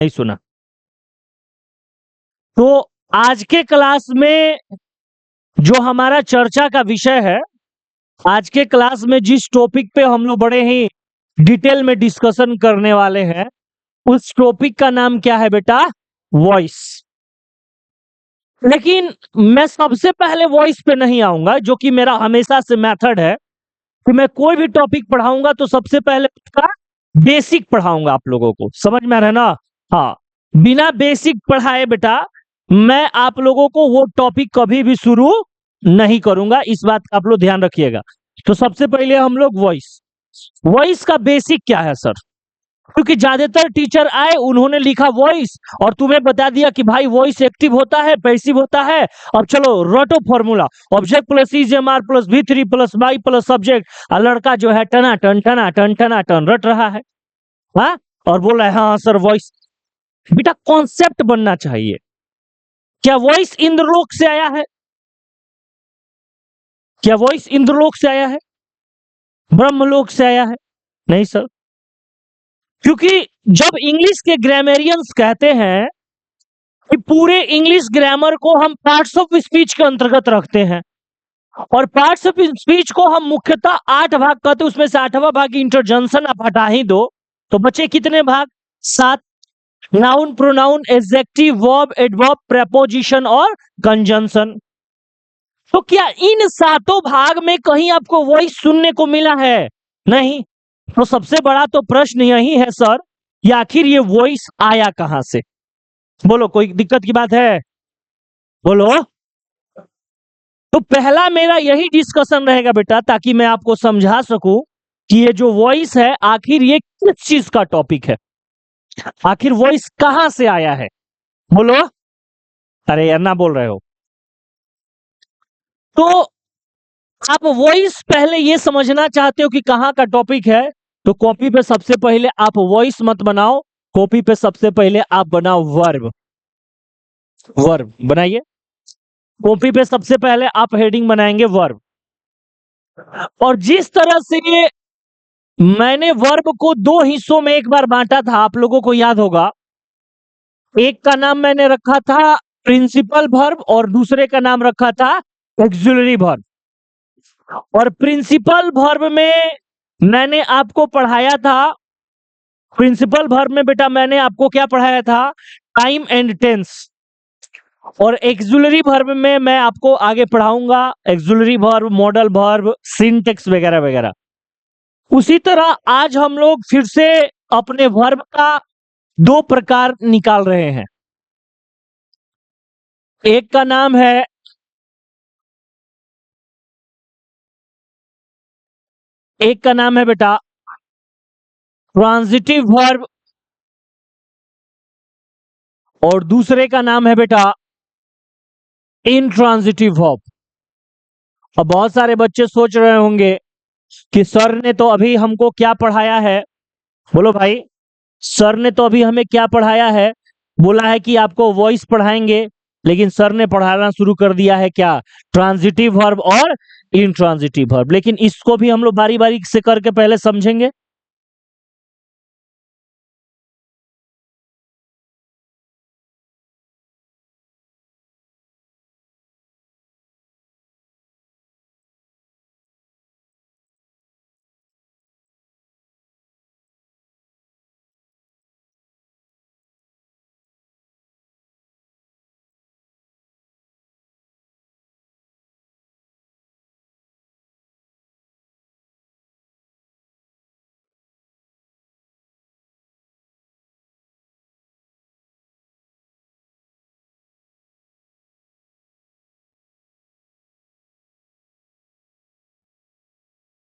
नहीं सुना। तो आज के क्लास में जो हमारा चर्चा का विषय है, आज के क्लास में जिस टॉपिक पे हम लोग बड़े ही डिटेल में डिस्कशन करने वाले हैं, उस टॉपिक का नाम क्या है बेटा? वॉइस। लेकिन मैं सबसे पहले वॉइस पे नहीं आऊंगा, जो कि मेरा हमेशा से मेथड है कि मैं कोई भी टॉपिक पढ़ाऊंगा तो सबसे पहले उसका बेसिक पढ़ाऊंगा आप लोगों को। समझ में आ रहा है ना? हाँ, बिना बेसिक पढ़ाए बेटा मैं आप लोगों को वो टॉपिक कभी भी शुरू नहीं करूंगा। इस बात का आप लोग ध्यान रखिएगा। तो सबसे पहले हम लोग वॉइस का बेसिक क्या है सर? क्योंकि ज्यादातर टीचर आए, उन्होंने लिखा वॉइस और तुम्हें बता दिया कि भाई वॉइस एक्टिव होता है, पैसिव होता है। अब चलो रटो फॉर्मूला, ऑब्जेक्ट प्लस इजेएमआर प्लस V3 प्लस वाई प्लस सब्जेक्ट। लड़का जो है टना टन रट रहा है, हाँ, और बोल रहा है हाँ सर वॉइस। बेटा कॉन्सेप्ट बनना चाहिए। क्या वॉइस इंद्रलोक से आया है? क्या वॉइस इंद्रलोक से आया है? ब्रह्मलोक से आया है? नहीं सर। क्योंकि जब इंग्लिश के ग्रामेरियंस कहते हैं कि पूरे इंग्लिश ग्रामर को हम पार्ट्स ऑफ स्पीच के अंतर्गत रखते हैं, और पार्ट्स ऑफ स्पीच को हम मुख्यतः 8 भाग कहते हैं, उसमें से 8वां भाग इंटरजेंशन आप हटा ही दो तो बचे कितने भाग? 7। Noun, pronoun, adjective, verb, adverb, preposition और कंजंक्शन। तो क्या इन 7 भाग में कहीं आपको वॉइस सुनने को मिला है? नहीं। तो सबसे बड़ा तो प्रश्न यही है सर कि आखिर ये वॉइस आया कहां से? बोलो, कोई दिक्कत की बात है? बोलो। तो पहला मेरा यही डिस्कशन रहेगा बेटा, ताकि मैं आपको समझा सकूं कि ये जो वॉइस है आखिर ये किस चीज का टॉपिक है, आखिर वॉइस कहां से आया है। बोलो। अरे यार ना बोल रहे हो। तो आप वॉइस पहले ये समझना चाहते हो कि कहां का टॉपिक है, तो कॉपी पे सबसे पहले आप वॉइस मत बनाओ, कॉपी पे सबसे पहले आप बनाओ वर्ब। वर्ब बनाइए। कॉपी पे सबसे पहले आप हेडिंग बनाएंगे वर्ब। और जिस तरह से मैंने वर्ब को 2 हिस्सों में एक बार बांटा था, आप लोगों को याद होगा। एक का नाम मैंने रखा था प्रिंसिपल वर्ब और दूसरे का नाम रखा था ऑक्सिलरी वर्ब। और प्रिंसिपल वर्ब में मैंने आपको पढ़ाया था, प्रिंसिपल वर्ब में बेटा मैंने आपको क्या पढ़ाया था? Time and tense. और एक्सुलरी वर्ब में मैं आपको आगे पढ़ाऊंगा auxiliary verb, modal verb, syntax वगैरह वगैरह। उसी तरह आज हम लोग फिर से अपने वर्ब का 2 प्रकार निकाल रहे हैं। एक का नाम है बेटा ट्रांजिटिव वर्ब, और दूसरे का नाम है बेटा इनट्रांजिटिव वर्ब। अब बहुत सारे बच्चे सोच रहे होंगे कि सर ने तो अभी हमको क्या पढ़ाया है। बोलो भाई, सर ने तो अभी हमें क्या पढ़ाया है? बोला है कि आपको वॉइस पढ़ाएंगे, लेकिन सर ने पढ़ाना शुरू कर दिया है क्या? ट्रांजिटिव वर्ब और इनट्रांजिटिव वर्ब। लेकिन इसको भी हम लोग बारी बारी से करके पहले समझेंगे।